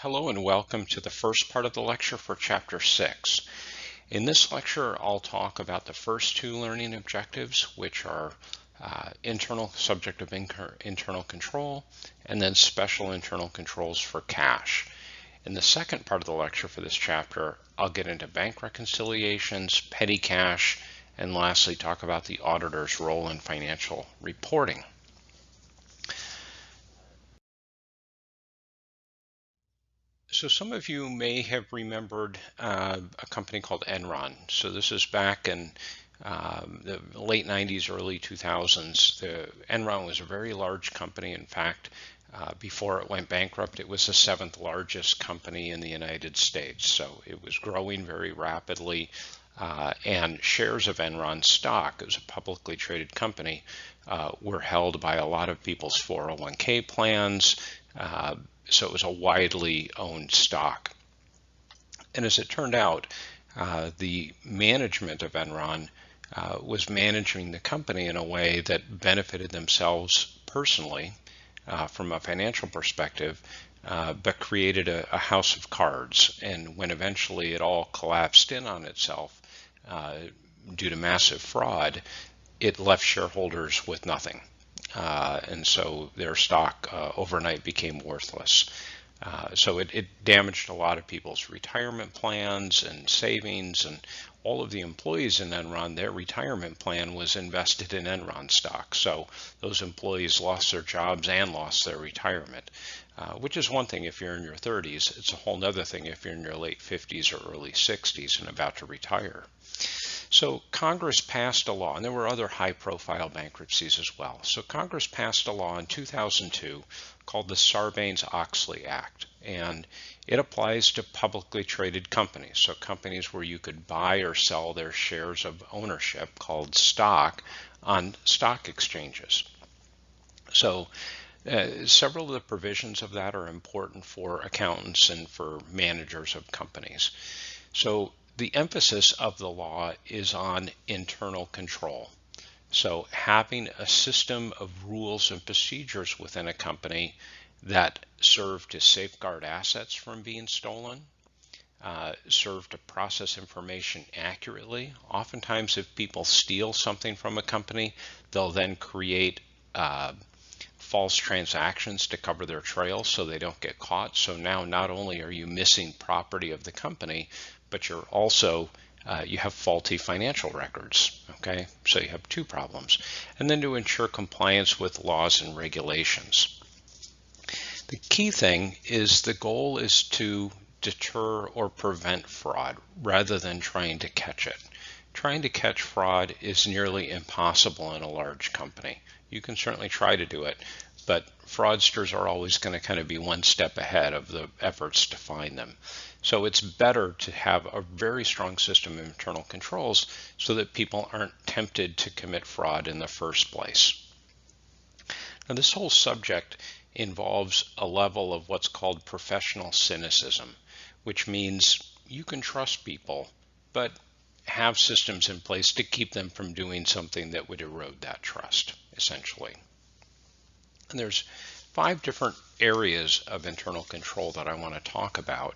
Hello and welcome to the first part of the lecture for Chapter 6. In this lecture, I'll talk about the first two learning objectives, which are internal subject of internal control, and then special internal controls for cash. In the second part of the lecture for this chapter, I'll get into bank reconciliations, petty cash, and lastly talk about the auditor's role in financial reporting. So some of you may have remembered a company called Enron. So this is back in the late 90s, early 2000s. Enron was a very large company. In fact, before it went bankrupt, it was the 7th largest company in the United States. So it was growing very rapidly. And shares of Enron stock, it was a publicly traded company, were held by a lot of people's 401k plans. So it was a widely owned stock. And as it turned out, the management of Enron was managing the company in a way that benefited themselves personally from a financial perspective, but created a house of cards. And when eventually it all collapsed in on itself due to massive fraud, it left shareholders with nothing. And so their stock overnight became worthless. So it damaged a lot of people's retirement plans and savings, and all of the employees in Enron, their retirement plan was invested in Enron stock. So those employees lost their jobs and lost their retirement, which is one thing if you're in your 30s. It's a whole other thing if you're in your late 50s or early 60s and about to retire. So Congress passed a law, and there were other high-profile bankruptcies as well. So Congress passed a law in 2002 called the Sarbanes-Oxley Act, and it applies to publicly traded companies. So companies where you could buy or sell their shares of ownership, called stock, on stock exchanges. So several of the provisions of that are important for accountants and for managers of companies. So the emphasis of the law is on internal control. So having a system of rules and procedures within a company that serve to safeguard assets from being stolen, serve to process information accurately. Oftentimes if people steal something from a company, they'll then create false transactions to cover their trail so they don't get caught. So now not only are you missing property of the company, but you're also you have faulty financial records. Okay, so you have two problems. And then to ensure compliance with laws and regulations. The key thing is the goal is to deter or prevent fraud rather than trying to catch it. Trying to catch fraud is nearly impossible in a large company. You can certainly try to do it, but fraudsters are always going to kind of be one step ahead of the efforts to find them. So it's better to have a very strong system of internal controls so that people aren't tempted to commit fraud in the first place. Now, this whole subject involves a level of what's called professional cynicism, which means you can trust people, but have systems in place to keep them from doing something that would erode that trust, essentially. And there's 5 different areas of internal control that I want to talk about.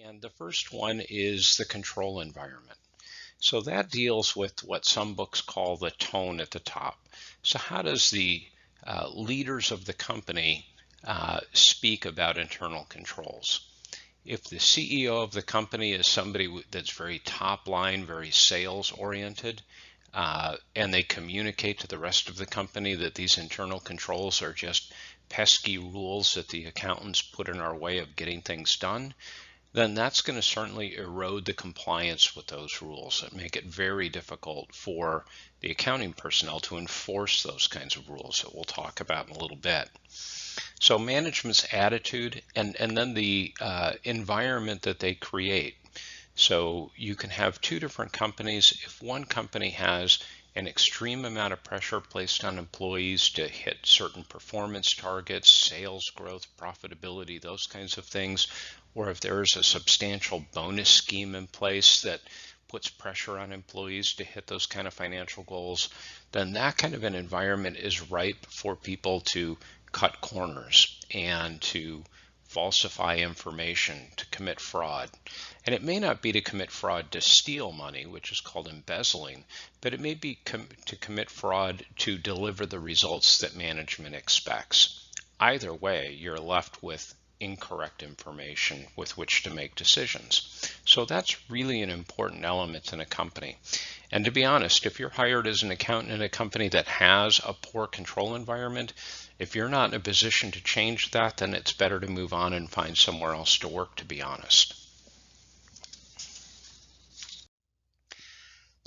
And the first one is the control environment. So that deals with what some books call the tone at the top. So how does the leaders of the company speak about internal controls? If the CEO of the company is somebody that's very top line, very sales oriented, and they communicate to the rest of the company that these internal controls are just pesky rules that the accountants put in our way of getting things done, then that's going to certainly erode the compliance with those rules and make it very difficult for the accounting personnel to enforce those kinds of rules that we'll talk about in a little bit. So management's attitude and then the environment that they create. So you can have 2 different companies. If one company has an extreme amount of pressure placed on employees to hit certain performance targets, sales growth, profitability, those kinds of things, or if there is a substantial bonus scheme in place that puts pressure on employees to hit those kind of financial goals, then that kind of an environment is ripe for people to cut corners and to falsify information, to commit fraud. And it may not be to commit fraud to steal money, which is called embezzling, but it may be to commit fraud to deliver the results that management expects. Either way, you're left with incorrect information with which to make decisions. So that's really an important element in a company. And to be honest, if you're hired as an accountant in a company that has a poor control environment, if you're not in a position to change that, then it's better to move on and find somewhere else to work, to be honest.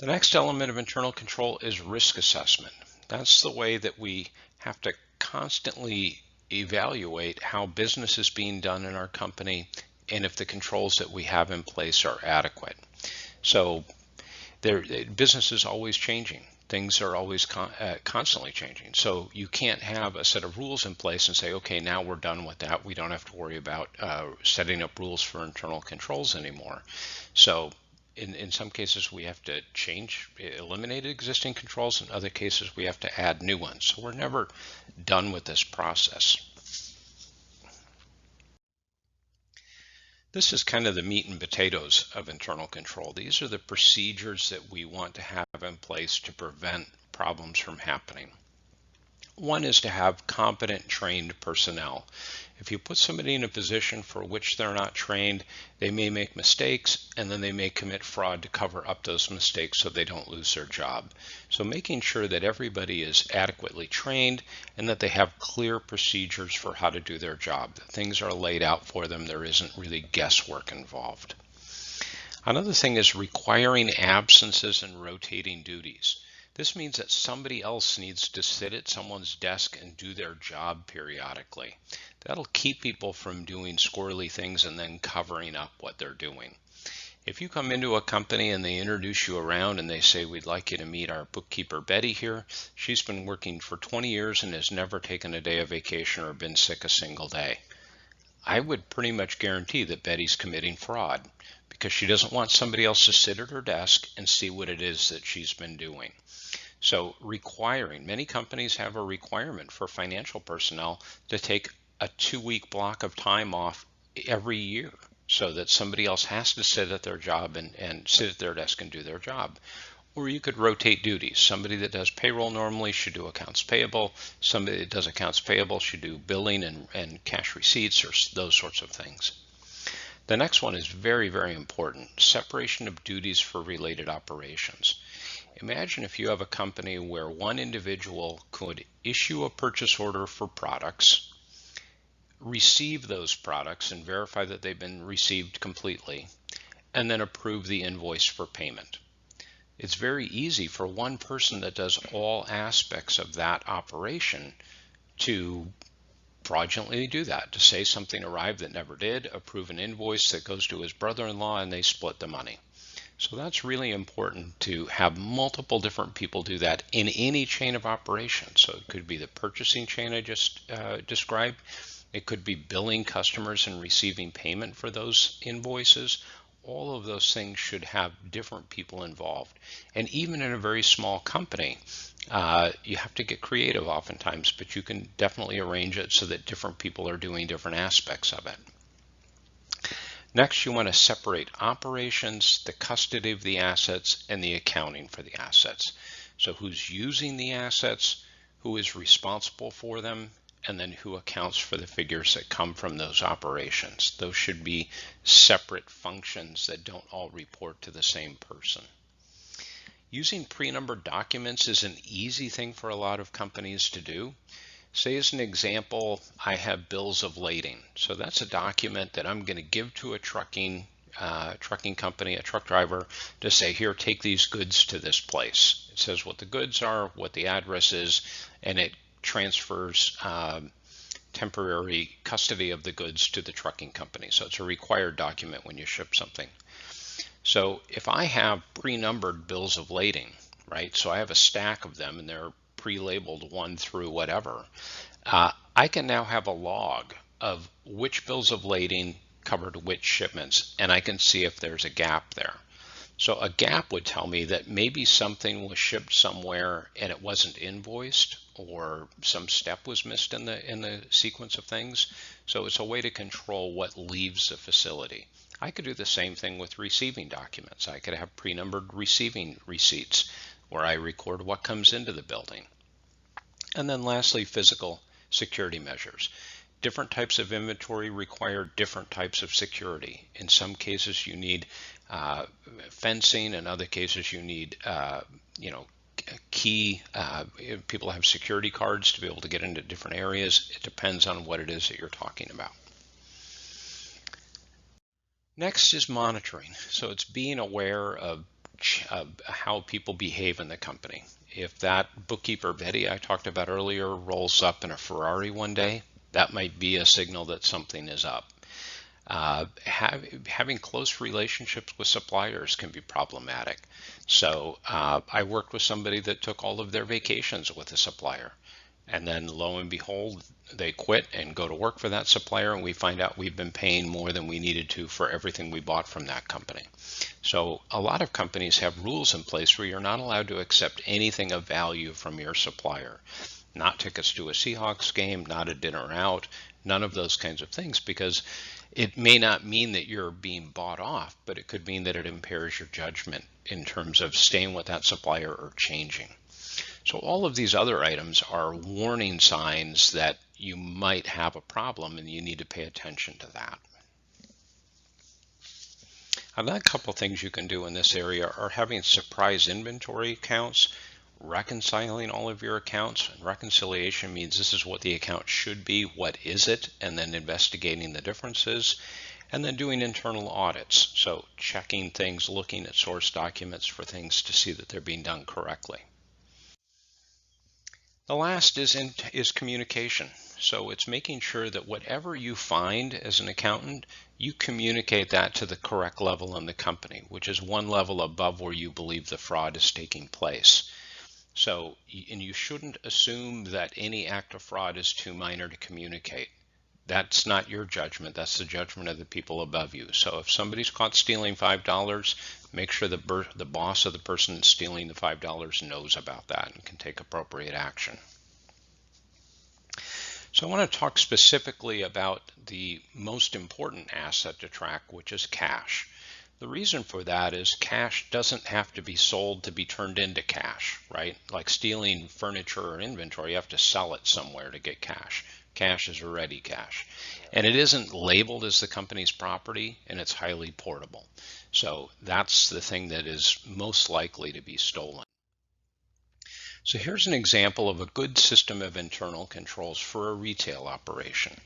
The next element of internal control is risk assessment. That's the way that we have to constantly evaluate how business is being done in our company and if the controls that we have in place are adequate. So business is always changing. Things are always constantly changing. So you can't have a set of rules in place and say, okay, now we're done with that. We don't have to worry about setting up rules for internal controls anymore. So in some cases we have to eliminate existing controls. In other cases we have to add new ones. So we're never done with this process. This is kind of the meat and potatoes of internal control. These are the procedures that we want to have in place to prevent problems from happening. One is to have competent, trained personnel. If you put somebody in a position for which they're not trained, they may make mistakes and then they may commit fraud to cover up those mistakes so they don't lose their job. So making sure that everybody is adequately trained and that they have clear procedures for how to do their job. That things are laid out for them. There isn't really guesswork involved. Another thing is requiring absences and rotating duties. This means that somebody else needs to sit at someone's desk and do their job periodically. That'll keep people from doing squirrely things and then covering up what they're doing. If you come into a company and they introduce you around and they say, we'd like you to meet our bookkeeper Betty here. She's been working for 20 years and has never taken a day of vacation or been sick a single day. I would pretty much guarantee that Betty's committing fraud because she doesn't want somebody else to sit at her desk and see what it is that she's been doing. So many companies have a requirement for financial personnel to take a 2-week block of time off every year so that somebody else has to sit at their job and sit at their desk and do their job. Or you could rotate duties. Somebody that does payroll normally should do accounts payable. Somebody that does accounts payable should do billing and cash receipts or those sorts of things. The next one is very, very important. Separation of duties for related operations. Imagine if you have a company where one individual could issue a purchase order for products, receive those products and verify that they've been received completely, and then approve the invoice for payment. It's very easy for one person that does all aspects of that operation to fraudulently do that, to say something arrived that never did, approve an invoice that goes to his brother-in-law, and they split the money. So that's really important to have multiple different people do that in any chain of operations. So it could be the purchasing chain I just described. It could be billing customers and receiving payment for those invoices. All of those things should have different people involved. And even in a very small company, you have to get creative oftentimes, but you can definitely arrange it so that different people are doing different aspects of it. Next, you want to separate operations, the custody of the assets, and the accounting for the assets. So who's using the assets, who is responsible for them, and then who accounts for the figures that come from those operations. Those should be separate functions that don't all report to the same person. Using pre-numbered documents is an easy thing for a lot of companies to do. Say as an example, I have bills of lading. So that's a document that I'm going to give to a trucking company, a truck driver, to say, here, take these goods to this place. It says what the goods are, what the address is, and it transfers temporary custody of the goods to the trucking company. So it's a required document when you ship something. So if I have pre-numbered bills of lading, right? So I have a stack of them and they're pre-labeled 1 through whatever. I can now have a log of which bills of lading covered which shipments, and I can see if there's a gap there. So a gap would tell me that maybe something was shipped somewhere and it wasn't invoiced, or some step was missed in the sequence of things. So it's a way to control what leaves the facility. I could do the same thing with receiving documents. I could have pre-numbered receiving receipts where I record what comes into the building. And then lastly, physical security measures. Different types of inventory require different types of security. In some cases you need fencing, in other cases you need key, people have security cards to be able to get into different areas. It depends on what it is that you're talking about. Next is monitoring. So it's being aware of how people behave in the company. If that bookkeeper Betty I talked about earlier rolls up in a Ferrari one day, that might be a signal that something is up. Having close relationships with suppliers can be problematic. So I worked with somebody that took all of their vacations with a supplier, and then lo and behold, they quit and go to work for that supplier, and we find out we've been paying more than we needed to for everything we bought from that company. So a lot of companies have rules in place where you're not allowed to accept anything of value from your supplier. Not tickets to a Seahawks game, not a dinner out, none of those kinds of things, because it may not mean that you're being bought off, but it could mean that it impairs your judgment in terms of staying with that supplier or changing. So all of these other items are warning signs that you might have a problem and you need to pay attention to that. Another couple things you can do in this area are having surprise inventory counts, reconciling all of your accounts. And reconciliation means this is what the account should be, what is it, and then investigating the differences, and then doing internal audits. So checking things, looking at source documents for things to see that they're being done correctly. The last is communication. So it's making sure that whatever you find as an accountant, you communicate that to the correct level in the company, which is one level above where you believe the fraud is taking place. So, and you shouldn't assume that any act of fraud is too minor to communicate. That's not your judgment, that's the judgment of the people above you. So if somebody's caught stealing $5, make sure the boss of the person stealing the $5 knows about that and can take appropriate action. So I want to talk specifically about the most important asset to track, which is cash. The reason for that is cash doesn't have to be sold to be turned into cash, right? Like stealing furniture or inventory, you have to sell it somewhere to get cash. Cash is already cash. And it isn't labeled as the company's property, and it's highly portable. So that's the thing that is most likely to be stolen. So here's an example of a good system of internal controls for a retail operation.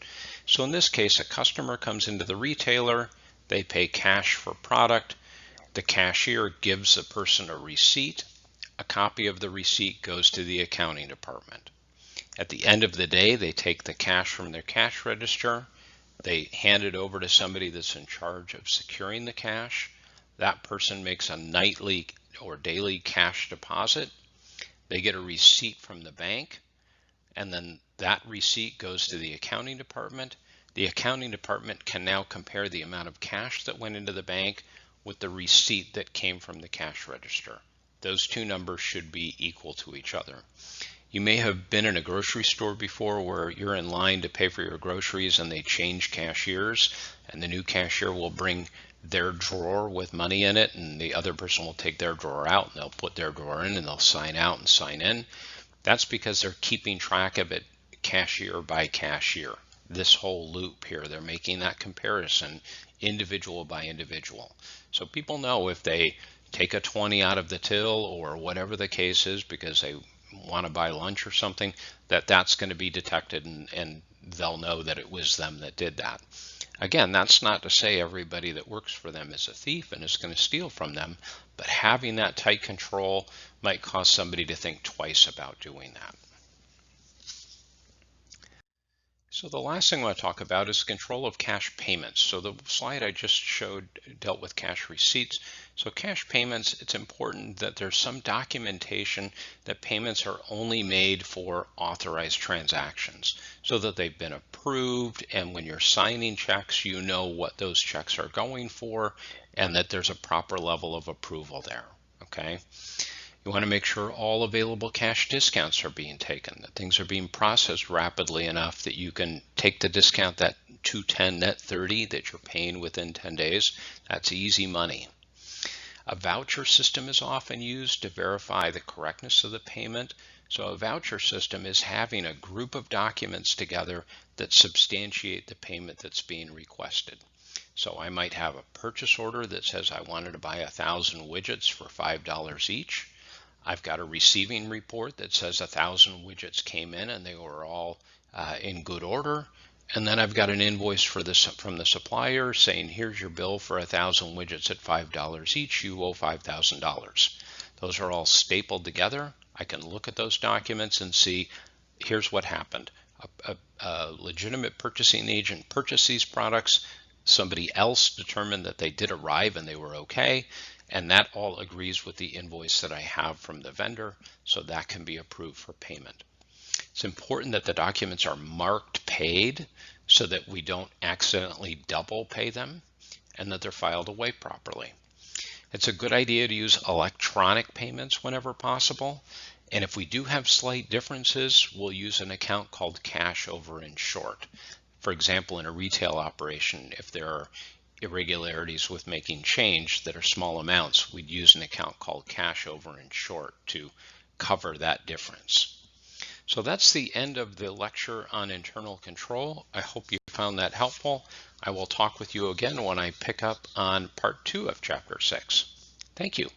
So in this case, a customer comes into the retailer, they pay cash for product, the cashier gives the person a receipt, a copy of the receipt goes to the accounting department. At the end of the day, they take the cash from their cash register, they hand it over to somebody that's in charge of securing the cash. That person makes a nightly or daily cash deposit. They get a receipt from the bank, and then that receipt goes to the accounting department. The accounting department can now compare the amount of cash that went into the bank with the receipt that came from the cash register. Those two numbers should be equal to each other. You may have been in a grocery store before where you're in line to pay for your groceries and they change cashiers, and the new cashier will bring their drawer with money in it, and the other person will take their drawer out and they'll put their drawer in and they'll sign out and sign in. That's because they're keeping track of it cashier by cashier. This whole loop here, they're making that comparison individual by individual. So people know if they take a 20 out of the till or whatever the case is because they want to buy lunch or something, that's going to be detected, and they'll know that it was them that did that. Again, that's not to say everybody that works for them is a thief and is going to steal from them, but having that tight control might cause somebody to think twice about doing that. So the last thing I want to talk about is control of cash payments. So the slide I just showed dealt with cash receipts. So cash payments, it's important that there's some documentation that payments are only made for authorized transactions so that they've been approved, and when you're signing checks, you know what those checks are going for and that there's a proper level of approval there, okay? You want to make sure all available cash discounts are being taken, that things are being processed rapidly enough that you can take the discount, that 210 net 30 that you're paying within 10 days. That's easy money. A voucher system is often used to verify the correctness of the payment. So a voucher system is having a group of documents together that substantiate the payment that's being requested. So I might have a purchase order that says I wanted to buy 1,000 widgets for $5 each. I've got a receiving report that says 1,000 widgets came in and they were all in good order. And then I've got an invoice from the supplier saying, here's your bill for 1,000 widgets at $5 each. You owe $5,000. Those are all stapled together. I can look at those documents and see, here's what happened. A legitimate purchasing agent purchased these products. Somebody else determined that they did arrive and they were okay. And that all agrees with the invoice that I have from the vendor, so that can be approved for payment. It's important that the documents are marked paid so that we don't accidentally double pay them and that they're filed away properly. It's a good idea to use electronic payments whenever possible. And if we do have slight differences, we'll use an account called cash over in short. For example, in a retail operation, if there are irregularities with making change that are small amounts, we'd use an account called cash over in short to cover that difference. So that's the end of the lecture on internal control. I hope you found that helpful. I will talk with you again when I pick up on part 2 of chapter 6. Thank you.